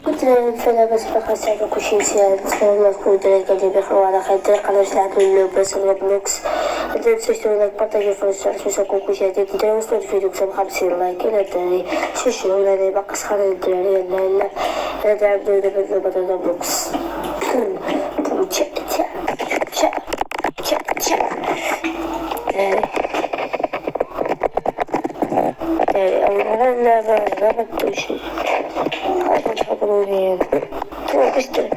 كنت فانا بس باغا نساعدو كلشي مزيان، نتمنى الله تكونو الدراري كاملين بخير وعلى خير. الطريقة باش نلعبو اللعبة روبلوكس، نبداو تسجلو لايك بارطاجيو في الشارع باش نكون كلشي جديد. نبداو نوصلو الفيديو كتاب 50 لايك. يلا الدراري شوشو ولا باقي سخانين الدراري. يلا انا نبداو دابا اللعبة روبلوكس. تشا تشا تشا تشا تشا أول مرة اللعبة ما تمشي هاكا تخبروني تروح باش درت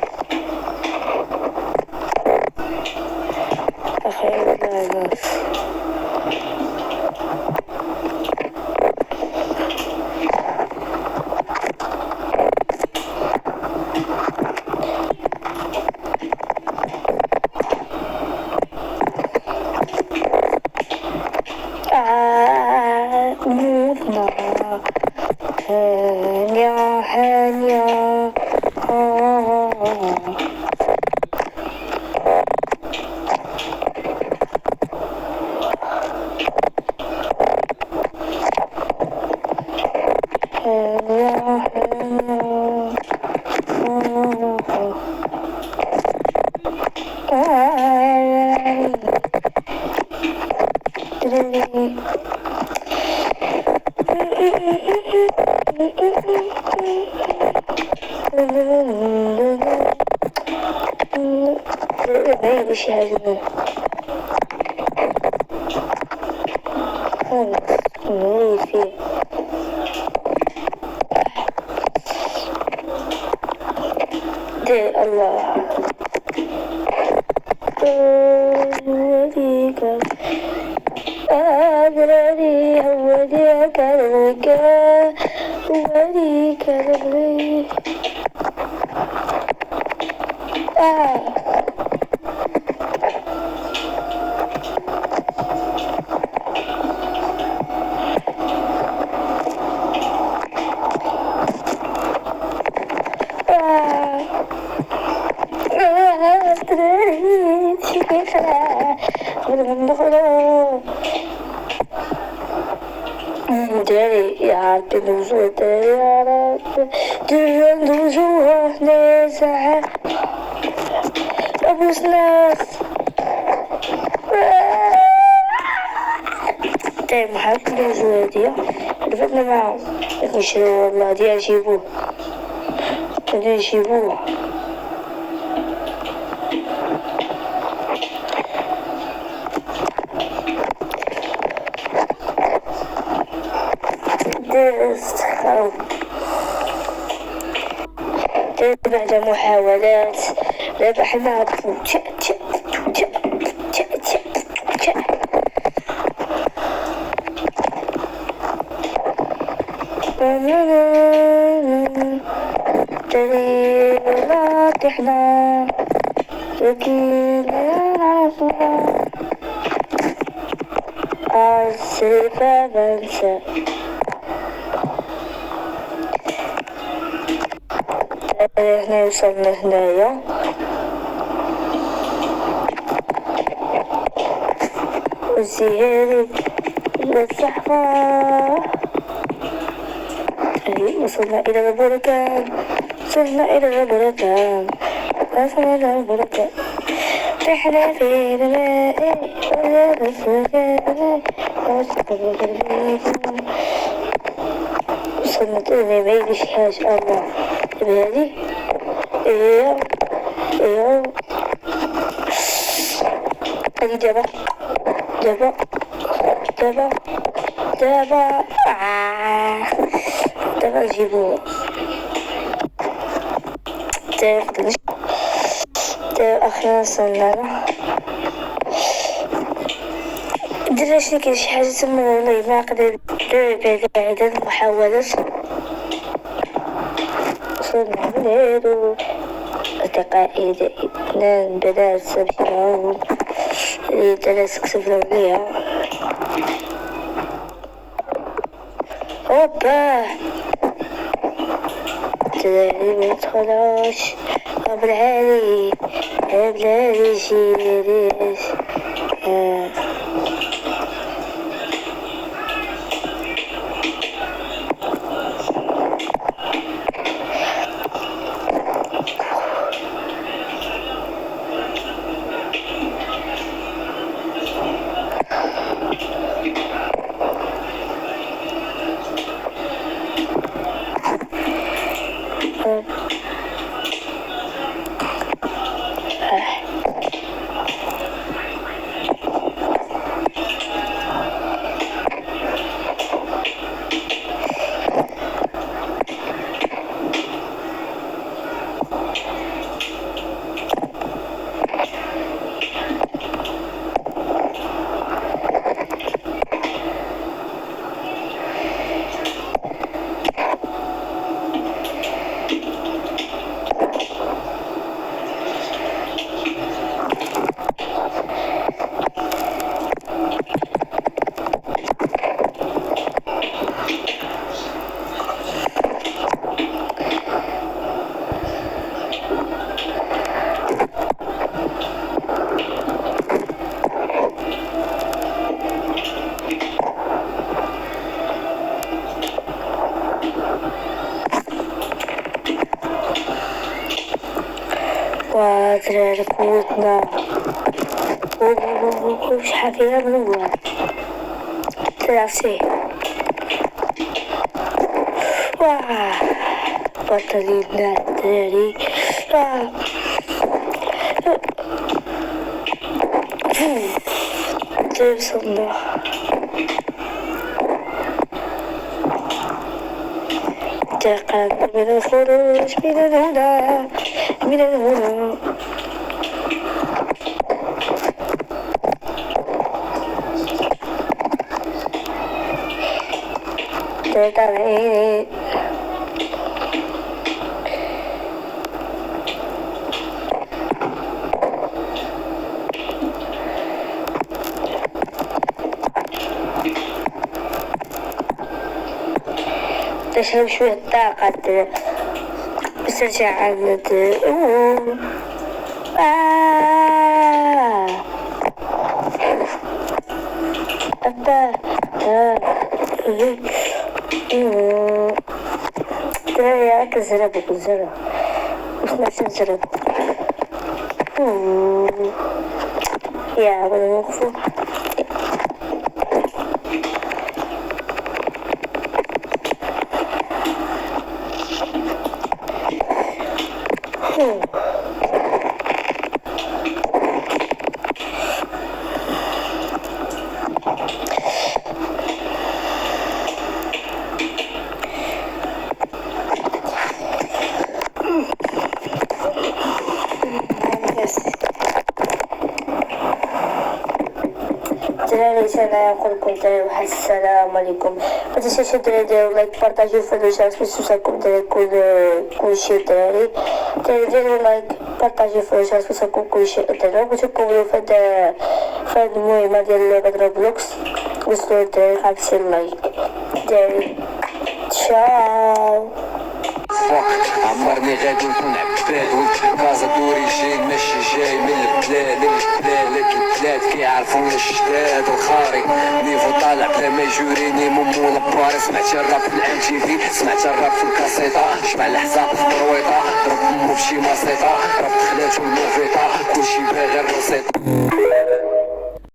أخيرا اللعبة موتنا هانيا هانيا مش عاجبني نريد فيه دي الله وليك أدري وليك لك وليك لك داري يا ربي نوزو داري يا ربي داري نوزو احنا ساعة أبوس ناس داري محاولة نوزو هادية رفدنا معاهم نشرو والله هادي نجيبوه هادي نجيبوه استخاو بعد محاولات ربحنا تشا تشا تشا تشا تشا تشا لا تحنا لكن لا نعرفنا السلفة بنسى احنا وصلنا هنايا والزهاري والصحفة وصلنا إلى البركان وصلنا إلى البركان وصلنا إلى البركان رحنا في الماء ولا بالسكان وصلنا تقولي ما يجيش حاجة الله بهذه ايوه ايوه هذه دابا دابا دابا دابا دابا نجيبوها دابا أخيرا وصلنا درنا شنو كاين شي حاجة تما والله ما قدر بعد عدد المحاولات وصلنا لهادو أصدقائي البنات نمشي معاهم الدرس كسبنا بيها هوبا تدري متخلاش بالعالي بالعالي شيريش سلام. وادري قوتنا شحال فيها من الوان ثلاثين. واه بطلينا الدراري. وصلنا انتقلنا من الخروج من هنا من هنا. طالعين تشرب شوية طاقة بس رجع عند أبا يا كزرب كزرب مش نفس الزرب يا ولا نقفو أنا أقول لكم واحد السلام عليكم. ما تنساوش ديروا لايك بارطاجيو في الرجال سوساكم كلشي الدراري. ديروا لايك بارطاجيو في الرجال سوساكم كلشي الدراري. بغيتو تكونوا في هاد المهمة ديال لعبة روبلوكس وصلوا الدراري 50 لايك دراري. تشاو. عمرني غادي نكون عباد ولد كازا دوري جاي ماشي جاي من البلاد البلاد كيعرفوني الشداد الخاري نيفو طالع بلا ما يجوريني ممو لباري. سمعت الراب في الام تي في سمعت الراب في الكاسيطة جمع الحزام في الرويطة ضرب امو بشي ماسيطة راب دخلاتو الموفيطة كلشي باغي الرصيطة.